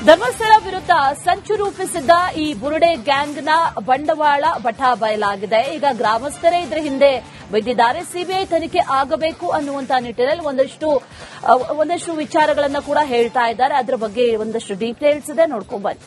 ಧರ್ಮಸ್ಥಳ ವಿರುದ್ಧ ಸಂಚು ರೂಪಿಸಿದ್ದ ಈ ಬುರುಡೆ ಗ್ಯಾಂಗ್ನ ಬಂಡವಾಳ ಬಟಾ ಬಯಲಾಗಿದೆ. ಈಗ ಗ್ರಾಮಸ್ಥರೇ ಇದರ ಹಿಂದೆ ಬಿದ್ದಿದ್ದಾರೆ. ಸಿಬಿಐ ತನಿಖೆ ಆಗಬೇಕು ಅನ್ನುವಂತ ನಿಟ್ಟಿನಲ್ಲಿ ಒಂದಷ್ಟು ವಿಚಾರಗಳನ್ನು ಕೂಡ ಹೇಳ್ತಾ ಇದ್ದಾರೆ. ಅದರ ಬಗ್ಗೆ ಒಂದಷ್ಟು ಡೀಟೇಲ್ಸ್ ಇದೆ, ನೋಡ್ಕೊಂಡ್ ಬನ್ನಿ.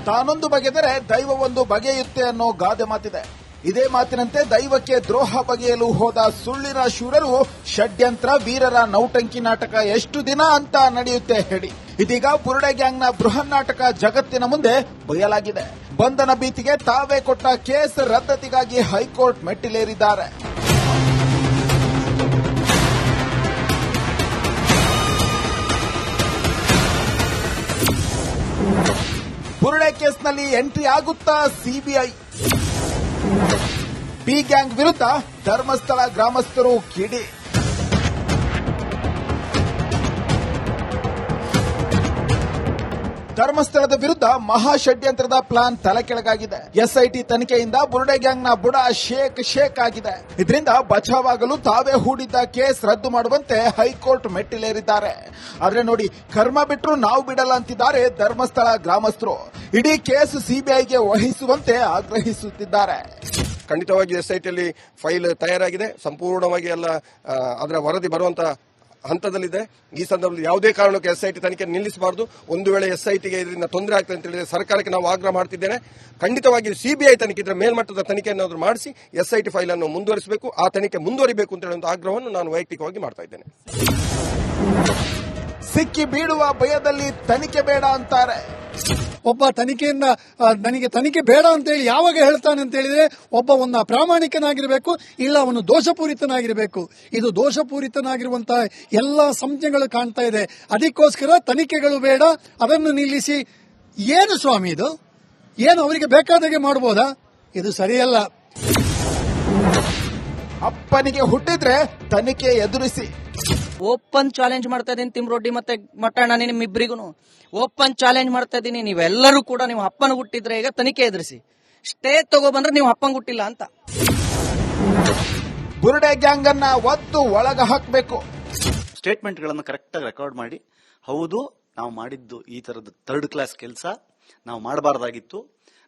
ತಾನೊಂದು ಬಗೆದರೆ ದೈವವೊಂದು ಬಗೆಯುತ್ತೆ ಅನ್ನೋ ಗಾದೆ ಮಾತಿದೆ. ಇದೇ ಮಾತಿನಂತೆ ದೈವಕ್ಕೆ ದ್ರೋಹ ಬಗೆಯಲು ಹೋದ ಸುಳ್ಳಿನ ಶೂರರು ಷಡ್ಯಂತ್ರ ವೀರರ ನೌಟಂಕಿ ನಾಟಕ ಎಷ್ಟು ದಿನ ಅಂತ ನಡೆಯುತ್ತೆ ಹೇಳಿ. ಇದೀಗ ಬುರುಡೆ ಗ್ಯಾಂಗ್ನ ಬೃಹನ್ನಾಟಕ ಜಗತ್ತಿನ ಮುಂದೆ ಬಯಲಾಗಿದೆ. ಬಂಧನ ಭೀತಿಗೆ ತಾವೇ ಕೊಟ್ಟ ಕೇಸ್ ರದ್ದತಿಗಾಗಿ ಹೈಕೋರ್ಟ್ ಮೆಟ್ಟಿಲೇರಿದ್ದಾರೆ. ಬುರುಡೆ ಕೇಸ್ನಲ್ಲಿ ಎಂಟ್ರಿ ಆಗುತ್ತಾ ಸಿಬಿಐ? ಬಿ ಗ್ಯಾಂಗ್ ವಿರುದ್ಧ ಧರ್ಮಸ್ಥಳ ಗ್ರಾಮಸ್ಥರು ಕಿಡಿ. ಧರ್ಮಸ್ಥಳದ ವಿರುದ್ಧ ಮಹಾ ಷಡ್ಯಂತ್ರದ ಪ್ಲಾನ್ ತಲೆಕೆಳಗಾಗಿದೆ. ಎಸ್ಐಟಿ ತನಿಖೆಯಿಂದ ಬುರುಡೆ ಗ್ಯಾಂಗ್ನ ಬುಡ ಶೇಕ್ ಆಗಿದೆ. ಇದರಿಂದ ಬಚಾವಾಗಲು ತಾವೇ ಹೂಡಿದ್ದ ಕೇಸ್ ರದ್ದು ಮಾಡುವಂತೆ ಹೈಕೋರ್ಟ್ ಮೆಟ್ಟಿಲೇರಿದ್ದಾರೆ. ಆದ್ರೆ ನೋಡಿ, ಕರ್ಮ ಬಿಟ್ಟರು ನಾವು ಬಿಡಲ್ಲ ಅಂತಿದ್ದಾರೆ ಧರ್ಮಸ್ಥಳ ಗ್ರಾಮಸ್ಥರು. ಇಡೀ ಕೇಸ್ ಸಿಬಿಐಗೆ ವಹಿಸುವಂತೆ ಆಗ್ರಹಿಸುತ್ತಿದ್ದಾರೆ. ಖಂಡಿತವಾಗಿ ಎಸ್ಐಟಿಯಲ್ಲಿ ಫೈಲ್ ತಯಾರಾಗಿದೆ. ಸಂಪೂರ್ಣವಾಗಿ ಎಲ್ಲ ಅದರ ವರದಿ ಬರುವಂತ ಹಂತದಲ್ಲಿದೆ. ಈ ಸಂದರ್ಭದಲ್ಲಿ ಯಾವುದೇ ಕಾರಣಕ್ಕೆ ಎಸ್ಐಟಿ ತನಿಖೆ ನಿಲ್ಲಿಸಬಾರದು. ಒಂದು ವೇಳೆ ಎಸ್ಐಟಿಗೆ ಇದರಿಂದ ತೊಂದರೆ ಆಗ್ತದೆ ಅಂತ ಹೇಳಿದ್ರೆ ಸರ್ಕಾರಕ್ಕೆ ನಾವು ಆಗ್ರಹ ಮಾಡ್ತಿದ್ದೇನೆ. ಖಂಡಿತವಾಗಿ ಸಿಬಿಐ ತನಿಖೆ ಇದ್ರೆ ಮೇಲ್ಮಟ್ಟದ ತನಿಖೆಯನ್ನು ಮಾಡಿಸಿ ಎಸ್ಐಟಿ ಫೈಲ್ ಅನ್ನು ಮುಂದುವರಿಸಬೇಕು. ಆ ತನಿಖೆ ಮುಂದುವರಿಬೇಕು ಅಂತ ಹೇಳುವಂತಹ ಆಗ್ರಹವನ್ನು ನಾನು ವೈಯಕ್ತಿಕವಾಗಿ ಮಾಡ್ತಾ ಇದ್ದೇನೆ. ಸಿಕ್ಕಿ ಬೀಳುವ ಭಯದಲ್ಲಿ ತನಿಖೆ ಬೇಡ ಅಂತಾರೆ. ಒಬ್ಬ ತನಿಖೆಯಿಂದ ನನಗೆ ತನಿಖೆ ಬೇಡ ಅಂತೇಳಿ ಯಾವಾಗ ಹೇಳ್ತಾನೆ ಅಂತ ಹೇಳಿದ್ರೆ ಒಬ್ಬ ಪ್ರಾಮಾಣಿಕನಾಗಿರಬೇಕು, ಇಲ್ಲ ಅವನು ದೋಷಪೂರಿತನಾಗಿರಬೇಕು. ಇದು ದೋಷಪೂರಿತನಾಗಿರುವಂತಹ ಎಲ್ಲಾ ಸಂಜ್ಞೆಗಳು ಕಾಣ್ತಾ ಇದೆ. ಅದಕ್ಕೋಸ್ಕರ ತನಿಖೆಗಳು ಬೇಡ, ಅದನ್ನು ನಿಲ್ಲಿಸಿ. ಏನು ಸ್ವಾಮಿ ಇದು? ಏನು ಅವರಿಗೆ ಬೇಕಾದಾಗೆ ಮಾಡಬಹುದಾ? ಇದು ಸರಿಯಲ್ಲ. ಅಪ್ಪನಿಗೆ ಹುಟ್ಟಿದ್ರೆ ತನಿಖೆ ಎದುರಿಸಿ. ಓಪನ್ ಚಾಲೆಂಜ್ ಮಾಡ್ತಾ ಇದ್ದೀನಿ ತಿಮ್ರೊಡ್ಡಿ ಮತ್ತೆ ಮಟ್ಟಣ್ಣ, ನಿಮ್ಮಿಬ್ಬರಿಗೂ ಓಪನ್ ಚಾಲೆಂಜ್ ಮಾಡ್ತಾ ಇದ್ದೀನಿ. ನೀವೆಲ್ಲರೂ ಕೂಡ ನೀವು ಅಪ್ಪನ ಹುಟ್ಟಿದ್ರೆ ಈಗ ತನಿಖೆ ಎದುರಿಸಿ. ಸ್ಟೇ ತಗೋಬಂದ್ರೆ ನೀವು ಅಪ್ಪಂಗೆ ಹುಟ್ಟಿಲ್ಲ ಅಂತ. ಬುರುಡೆ ಗ್ಯಾಂಗ್ ಅನ್ನ ಒತ್ತು ಒಳಗ ಹಾಕಬೇಕು. ಸ್ಟೇಟ್ಮೆಂಟ್ ಗಳನ್ನು ಕರೆಕ್ಟ್ ಆಗಿ ರೆಕಾರ್ಡ್ ಮಾಡಿ, ಹೌದು ನಾವು ಮಾಡಿದ್ದು ಈ ತರದ ಥರ್ಡ್ ಕ್ಲಾಸ್ ಕೆಲಸ, ನಾವು ಮಾಡಬಾರ್ದಾಗಿತ್ತು,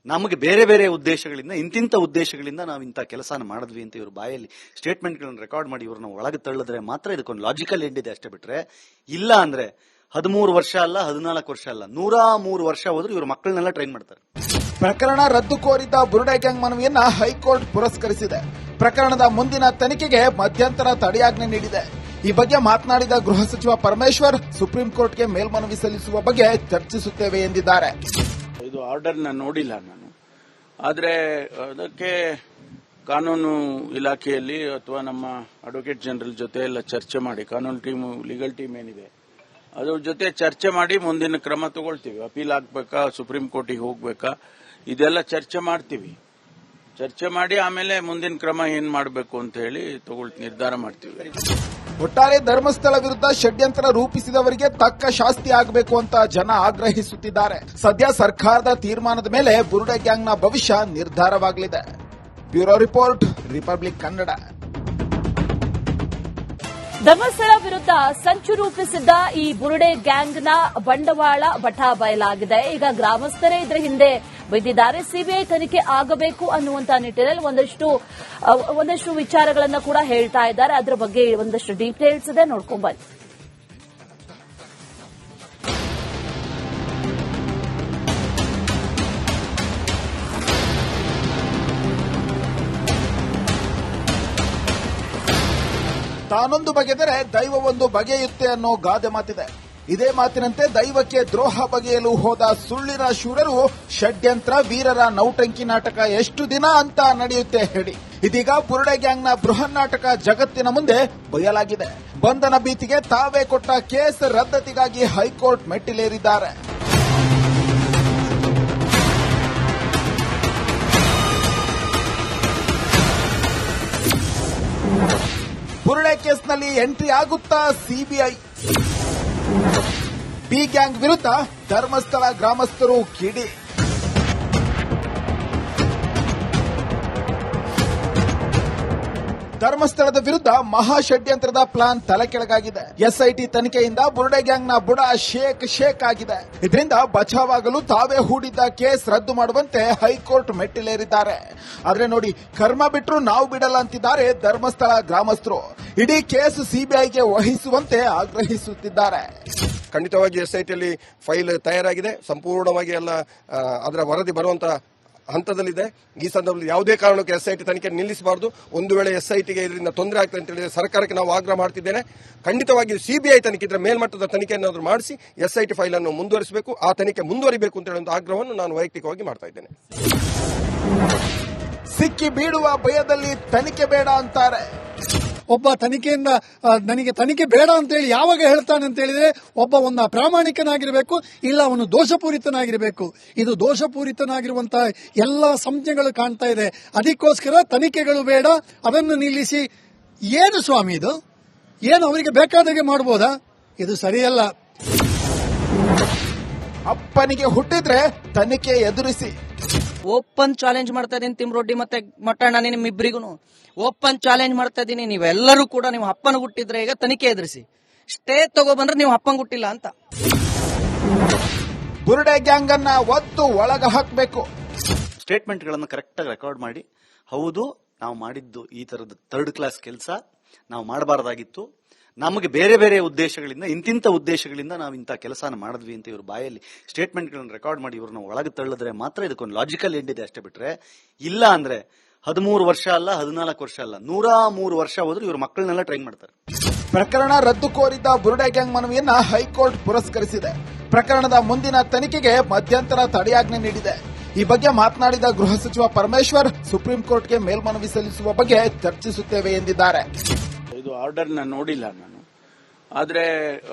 ನಮಗೆ ಬೇರೆ ಬೇರೆ ಉದ್ದೇಶಗಳಿಂದ ಇಂತಿಂತ ಉದ್ದೇಶಗಳಿಂದ ನಾವು ಇಂಥ ಕೆಲಸನ ಮಾಡಿದ್ವಿ ಅಂತ ಇವ್ರ ಬಾಯಲ್ಲಿ ಸ್ಟೇಟ್ಮೆಂಟ್ ಗಳನ್ನು ರೆಕಾರ್ಡ್ ಮಾಡಿ ಇವ್ರನ್ನ ಒಳಗೆ ತಳ್ಳಿದ್ರೆ ಮಾತ್ರ ಇದಕ್ಕೊಂದು ಲಾಜಿಕಲ್ ಎಂಡ್ ಇದೆ. ಅಷ್ಟೇ ಬಿಟ್ರೆ ಇಲ್ಲ ಅಂದ್ರೆ 13 ವರ್ಷ ಅಲ್ಲ, 14 ವರ್ಷ ಅಲ್ಲ, 103 ವರ್ಷ ಹೋದ್ರು ಇವ್ರ ಮಕ್ಕಳನ್ನೆಲ್ಲ ಟ್ರೈನ್ ಮಾಡ್ತಾರೆ. ಪ್ರಕರಣ ರದ್ದು ಕೋರಿದ್ದ ಬುರುಡೆ ಗ್ಯಾಂಗ್ ಮನವಿಯನ್ನ ಹೈಕೋರ್ಟ್ ಪುರಸ್ಕರಿಸಿದೆ. ಪ್ರಕರಣದ ಮುಂದಿನ ತನಿಖೆಗೆ ಮಧ್ಯಂತರ ತಡೆಯಾಜ್ಞೆ ನೀಡಿದೆ. ಈ ಬಗ್ಗೆ ಮಾತನಾಡಿದ ಗೃಹ ಸಚಿವ ಪರಮೇಶ್ವರ್, ಸುಪ್ರೀಂ ಕೋರ್ಟ್ಗೆ ಮೇಲ್ಮನವಿ ಸಲ್ಲಿಸುವ ಬಗ್ಗೆ ಚರ್ಚಿಸುತ್ತೇವೆ ಎಂದಿದ್ದಾರೆ. ಇದು ಆರ್ಡರ್ ನೋಡಿಲ್ಲ ನಾನು, ಆದ್ರೆ ಅದಕ್ಕೆ ಕಾನೂನು ಇಲಾಖೆಯಲ್ಲಿ ಅಥವಾ ನಮ್ಮ ಅಡ್ವೊಕೇಟ್ ಜನರಲ್ ಜೊತೆ ಎಲ್ಲ ಚರ್ಚೆ ಮಾಡಿ, ಕಾನೂನು ಟೀಮ್, ಲೀಗಲ್ ಟೀಮ್ ಏನಿದೆ ಅದ್ರ ಜೊತೆ ಚರ್ಚೆ ಮಾಡಿ ಮುಂದಿನ ಕ್ರಮ ತಗೊಳ್ತೀವಿ. ಅಪೀಲ್ ಆಗ್ಬೇಕಾ, ಸುಪ್ರೀಂ ಕೋರ್ಟಿಗೆ ಹೋಗ್ಬೇಕಾ, ಇದೆಲ್ಲ ಚರ್ಚೆ ಮಾಡ್ತೀವಿ. ಚರ್ಚೆ ಮಾಡಿ ಆಮೇಲೆ ಮುಂದಿನ ಕ್ರಮ ಏನ್ ಮಾಡಬೇಕು ಅಂತ ಹೇಳಿ ನಿರ್ಧಾರ ಮಾಡ್ತೀವಿ. ಒಟ್ಟಾರೆ ಧರ್ಮಸ್ಥಳ ವಿರುದ್ಧ ಷಡ್ಯಂತ್ರ ರೂಪಿಸಿದವರಿಗೆ ತಕ್ಕ ಶಾಸ್ತಿ ಆಗಬೇಕು ಅಂತ ಜನ ಆಗ್ರಹಿಸುತ್ತಿದ್ದಾರೆ. ಸದ್ಯ ಸರ್ಕಾರದ ತೀರ್ಮಾನದ ಮೇಲೆ ಬುರುಡೆ ಗ್ಯಾಂಗ್ನ ಭವಿಷ್ಯ ನಿರ್ಧಾರವಾಗಲಿದೆ. Bureau report, republic Kannada. Dharmasthala ವಿರುದ್ಧ ಸಂಚು ರೂಪಿಸಿದ್ದ ಈ ಬುರುಡೆ ಗ್ಯಾಂಗ್ನ ಬಂಡವಾಳ ಬಟಾ ಬಯಲಾಗಿದೆ. ಈಗ ಗ್ರಾಮಸ್ಥರೇ ಇದರ ಹಿಂದೆ ಬಿದ್ದಿದ್ದಾರೆ. ಸಿಬಿಐ ತನಿಖೆ ಆಗಬೇಕು ಅನ್ನುವಂತ ನಿಟ್ಟಿನಲ್ಲಿ ಒಂದಷ್ಟು ವಿಚಾರಗಳನ್ನು ಕೂಡ ಹೇಳ್ತಾ ಇದ್ದಾರೆ. ಅದರ ಬಗ್ಗೆ ಒಂದಷ್ಟು ಡೀಟೇಲ್ಸ್ ಇದೆ, ನೋಡ್ಕೊಂಡ್ ಬನ್ನಿ. ತಾನೊಂದು ಬಗೆದರೆ ದೈವವೊಂದು ಬಗೆಯುತ್ತೆ ಅನ್ನೋ ಗಾದೆ ಮಾತಿದೆ. ಇದೇ ಮಾತಿನಂತೆ ದೈವಕ್ಕೆ ದ್ರೋಹ ಬಗೆಯಲು ಹೋದ ಸುಳ್ಳಿನ ಶೂರರು ಷಡ್ಯಂತ್ರ ವೀರರ ನೌಟಂಕಿ ನಾಟಕ ಎಷ್ಟು ದಿನ ಅಂತ ನಡೆಯುತ್ತೆ ಹೇಳಿ. ಇದೀಗ ಬುರುಡೆ ಗ್ಯಾಂಗ್ನ ಬೃಹನ್ನಾಟಕ ಜಗತ್ತಿನ ಮುಂದೆ ಬಯಲಾಗಿದೆ. ಬಂಧನ ಭೀತಿಗೆ ತಾವೇ ಕೊಟ್ಟ ಕೇಸ್ ರದ್ದತಿಗಾಗಿ ಹೈಕೋರ್ಟ್ ಮೆಟ್ಟಿಲೇರಿದ್ದಾರೆ. ಬುರುಡೆ ಕೇಸ್ನಲ್ಲಿ ಎಂಟ್ರಿ ಆಗುತ್ತಾ ಸಿಬಿಐ? ಬಿ ಗ್ಯಾಂಗ್ ವಿರುದ್ಧ ಧರ್ಮಸ್ಥಳ ಗ್ರಾಮಸ್ಥರು ಕಿಡಿ. ಧರ್ಮಸ್ಥಳದ ವಿರುದ್ಧ ಮಹಾ ಷಡ್ಯಂತ್ರದ ಪ್ಲಾನ್ ತಲೆಕೆಳಗಾಗಿದೆ. ಎಸ್ಐಟಿ ತನಿಖೆಯಿಂದ ಬುರುಡೆ ಗ್ಯಾಂಗ್ನ ಬುಡ ಶೇಕ್ ಆಗಿದೆ. ಇದರಿಂದ ಬಚಾವಾಗಲು ತಾವೇ ಹೂಡಿದ್ದ ಕೇಸ್ ರದ್ದು ಮಾಡುವಂತೆ ಹೈಕೋರ್ಟ್ ಮೆಟ್ಟಿಲೇರಿದ್ದಾರೆ. ಆದ್ರೆ ನೋಡಿ, ಕರ್ಮ ಬಿಟ್ರು ನಾವು ಬಿಡಲ್ಲ ಅಂತಿದ್ದಾರೆ ಧರ್ಮಸ್ಥಳ ಗ್ರಾಮಸ್ಥರು. ಇಡೀ ಕೇಸ್ ಸಿಬಿಐಗೆ ವಹಿಸುವಂತೆ ಆಗ್ರಹಿಸುತ್ತಿದ್ದಾರೆ. ಖಂಡಿತವಾಗಿ ಎಸ್ಐಟಿಯಲ್ಲಿ ಫೈಲ್ ತಯಾರಾಗಿದೆ, ಸಂಪೂರ್ಣವಾಗಿ ಎಲ್ಲ ಅದರ ವರದಿ ಬರುವಂತ ಹಂತದಲ್ಲಿದೆ. ಈ ಸಂದರ್ಭದಲ್ಲಿ ಯಾವುದೇ ಕಾರಣಕ್ಕೆ ಎಸ್ಐಟಿ ತನಿಖೆ ನಿಲ್ಲಿಸಬಾರದು. ಒಂದು ವೇಳೆ ಎಸ್ಐಟಿಗೆ ಇದರಿಂದ ತೊಂದರೆ ಆಗ್ತದೆ ಅಂತ ಹೇಳಿದ್ರೆ ಸರ್ಕಾರಕ್ಕೆ ನಾವು ಆಗ್ರಹ ಮಾಡ್ತಿದ್ದೇನೆ. ಖಂಡಿತವಾಗಿ ಸಿಬಿಐ ತನಿಖೆ ಇದ್ರೆ ಮೇಲ್ಮಟ್ಟದ ತನಿಖೆಯನ್ನು ಮಾಡಿಸಿ ಎಸ್ಐಟಿ ಫೈಲ್ ಅನ್ನು ಮುಂದುವರಿಸಬೇಕು, ಆ ತನಿಖೆ ಮುಂದುವರಿಬೇಕು ಅಂತ ಹೇಳುವಂತ ಆಗ್ರಹವನ್ನು ನಾನು ವೈಯಕ್ತಿಕವಾಗಿ ಮಾಡ್ತಾ ಇದ್ದೇನೆ. ಸಿಕ್ಕಿ ಬೀಳುವ ಭಯದಲ್ಲಿ ತನಿಖೆ ಬೇಡ ಅಂತಾರೆ. ಒಬ್ಬ ತನಿಖೆಯಿಂದ ನನಗೆ ತನಿಖೆ ಬೇಡ ಅಂತ ಹೇಳಿ ಯಾವಾಗ ಹೇಳ್ತಾನೆ ಅಂತ ಹೇಳಿದ್ರೆ ಒಬ್ಬ ಪ್ರಾಮಾಣಿಕನಾಗಿರಬೇಕು, ಇಲ್ಲ ಅವನು ದೋಷಪೂರಿತನಾಗಿರಬೇಕು. ಇದು ದೋಷಪೂರಿತನಾಗಿರುವಂತಹ ಎಲ್ಲಾ ಸಂಜ್ಞೆಗಳು ಕಾಣ್ತಾ ಇದೆ. ಅದಕ್ಕೋಸ್ಕರ ತನಿಖೆಗಳು ಬೇಡ, ಅದನ್ನು ನಿಲ್ಲಿಸಿ. ಏನು ಸ್ವಾಮಿ ಇದು? ಏನು ಅವರಿಗೆ ಬೇಕಾದಾಗೆ ಮಾಡಬಹುದಾ? ಇದು ಸರಿಯಲ್ಲ. ಅಪ್ಪನಿಗೆ ಹುಟ್ಟಿದ್ರೆ ತನಿಖೆ ಎದುರಿಸಿ. ಓಪನ್ ಚಾಲೆಂಜ್ ಮಾಡ್ತಾ ಇದೀನಿ ತಿಮ್ರೊಡ್ಡಿ ಮತ್ತೆ ಮಟ್ಟಣ್ಣ, ನಿಮ್ಮಿಬ್ಬರಿಗೂ ಓಪನ್ ಚಾಲೆಂಜ್ ಮಾಡ್ತಾ ಇದೀನಿ. ನೀವೆಲ್ಲರೂ ಕೂಡ ನೀವು ಅಪ್ಪನ ಹುಟ್ಟಿದ್ರೆ ಈಗ ತನಿಖೆ ಎದುರಿಸಿ. ಸ್ಟೇ ತಗೊಬಂದ್ರೆ ನೀವು ಅಪ್ಪನ ಹುಟ್ಟಿಲ್ಲ ಅಂತ. ಬುರುಡೆ ಗ್ಯಾಂಗ್ ಅನ್ನ ಒತ್ತು ಒಳಗ ಹಾಕಬೇಕು. ಸ್ಟೇಟ್ಮೆಂಟ್ ಗಳನ್ನು ಕರೆಕ್ಟ್ ಆಗಿ ರೆಕಾರ್ಡ್ ಮಾಡಿ, ಹೌದು ನಾವು ಮಾಡಿದ್ದು ಈ ತರದ ಥರ್ಡ್ ಕ್ಲಾಸ್ ಕೆಲಸ, ನಾವು ಮಾಡಬಾರ್ದಾಗಿತ್ತು, ನಮಗೆ ಬೇರೆ ಬೇರೆ ಉದ್ದೇಶಗಳಿಂದ ಇಂತಿಂತ ಉದ್ದೇಶಗಳಿಂದ ನಾವು ಇಂಥ ಕೆಲಸನ ಮಾಡಿದ್ವಿ ಅಂತ ಇವ್ರ ಬಾಯಲ್ಲಿ ಸ್ಟೇಟ್ಮೆಂಟ್ ಗಳನ್ನು ರೆಕಾರ್ಡ್ ಮಾಡಿ ಇವ್ರನ್ನ ಒಳಗೆ ತಳ್ಳಿದ್ರೆ ಮಾತ್ರ ಇದಕ್ಕೊಂದು ಲಾಜಿಕಲ್ ಎಂಡ್ ಇದೆ. ಅಷ್ಟೇ ಬಿಟ್ರೆ ಇಲ್ಲ ಅಂದ್ರೆ 13 ವರ್ಷ ಅಲ್ಲ, 14 ವರ್ಷ ಅಲ್ಲ, 103 ವರ್ಷ ಹೋದ್ರು ಇವ್ರ ಮಕ್ಕಳನ್ನೆಲ್ಲ ಟ್ರೈನ್ ಮಾಡ್ತಾರೆ. ಪ್ರಕರಣ ರದ್ದು ಕೋರಿದ್ದ ಬುರುಡೆ ಗ್ಯಾಂಗ್ ಮನವಿಯನ್ನ ಹೈಕೋರ್ಟ್ ಪುರಸ್ಕರಿಸಿದೆ. ಪ್ರಕರಣದ ಮುಂದಿನ ತನಿಖೆಗೆ ಮಧ್ಯಂತರ ತಡೆಯಾಜ್ಞೆ ನೀಡಿದೆ. ಈ ಬಗ್ಗೆ ಮಾತನಾಡಿದ ಗೃಹ ಸಚಿವ ಪರಮೇಶ್ವರ್, ಸುಪ್ರೀಂ ಕೋರ್ಟ್ಗೆ ಮೇಲ್ಮನವಿ ಸಲ್ಲಿಸುವ ಬಗ್ಗೆ ಚರ್ಚಿಸುತ್ತೇವೆ ಎಂದಿದ್ದಾರೆ. ಇದು ಆರ್ಡರ್ನ ನೋಡಿಲ್ಲ ನಾನು, ಆದ್ರೆ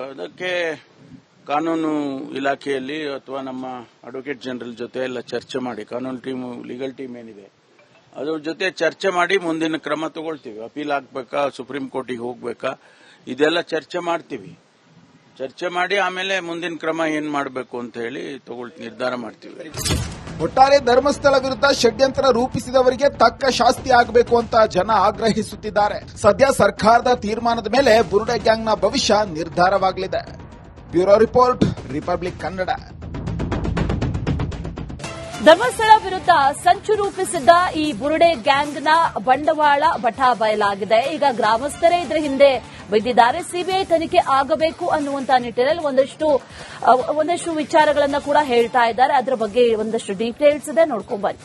ಅದಕ್ಕೆ ಕಾನೂನು ಇಲಾಖೆಯಲ್ಲಿ ಅಥವಾ ನಮ್ಮ ಅಡ್ವೊಕೇಟ್ ಜನರಲ್ ಜೊತೆ ಎಲ್ಲ ಚರ್ಚೆ ಮಾಡಿ, ಕಾನೂನು ಟೀಮ್, ಲೀಗಲ್ ಟೀಮ್ ಏನಿದೆ ಅದ್ರ ಜೊತೆ ಚರ್ಚೆ ಮಾಡಿ ಮುಂದಿನ ಕ್ರಮ ತಗೊಳ್ತೀವಿ. ಅಪೀಲ್ ಆಗ್ಬೇಕಾ, ಸುಪ್ರೀಂ ಕೋರ್ಟಿಗೆ ಹೋಗ್ಬೇಕಾ, ಇದೆಲ್ಲ ಚರ್ಚೆ ಮಾಡ್ತೀವಿ. ಚರ್ಚೆ ಮಾಡಿ ಆಮೇಲೆ ಮುಂದಿನ ಕ್ರಮ ಏನ್ ಮಾಡಬೇಕು ಅಂತ ಹೇಳಿ ನಿರ್ಧಾರ ಮಾಡ್ತೀವಿ. ಒಟ್ಟಾರೆ ಧರ್ಮಸ್ಥಳ ವಿರುದ್ಧ ಷಡ್ಯಂತ್ರ ರೂಪಿಸಿದವರಿಗೆ ತಕ್ಕ ಶಾಸ್ತಿ ಆಗಬೇಕು ಅಂತ ಜನ ಆಗ್ರಹಿಸುತ್ತಿದ್ದಾರೆ. ಸದ್ಯ ಸರ್ಕಾರದ ತೀರ್ಮಾನದ ಮೇಲೆ ಬುರುಡೆ ಗ್ಯಾಂಗ್ನ ಭವಿಷ್ಯ ನಿರ್ಧಾರವಾಗಲಿದೆ. Bureau report, republic Kannada. Dharmasthala ವಿರುದ್ಧ ಸಂಚು ರೂಪಿಸಿದ್ದ ಈ ಬುರುಡೆ ಗ್ಯಾಂಗ್ನ ಬಂಡವಾಳ ಬಯಲಾಗಿದೆ. ಈಗ ಗ್ರಾಮಸ್ಥರೇ ಇದರ ಹಿಂದೆ ಬಿದ್ದಿದ್ದಾರೆ. ಸಿಬಿಐ ತನಿಖೆ ಆಗಬೇಕು ಅನ್ನುವಂತ ನಿಟ್ಟಿನಲ್ಲಿ ಒಂದಷ್ಟು ವಿಚಾರಗಳನ್ನ ಕೂಡ ಹೇಳ್ತಾ ಇದ್ದಾರೆ. ಅದರ ಬಗ್ಗೆ ಒಂದಷ್ಟು ಡೀಟೇಲ್ಸ್ ಇದೆ, ನೋಡ್ಕೊಂಡ್ ಬನ್ನಿ.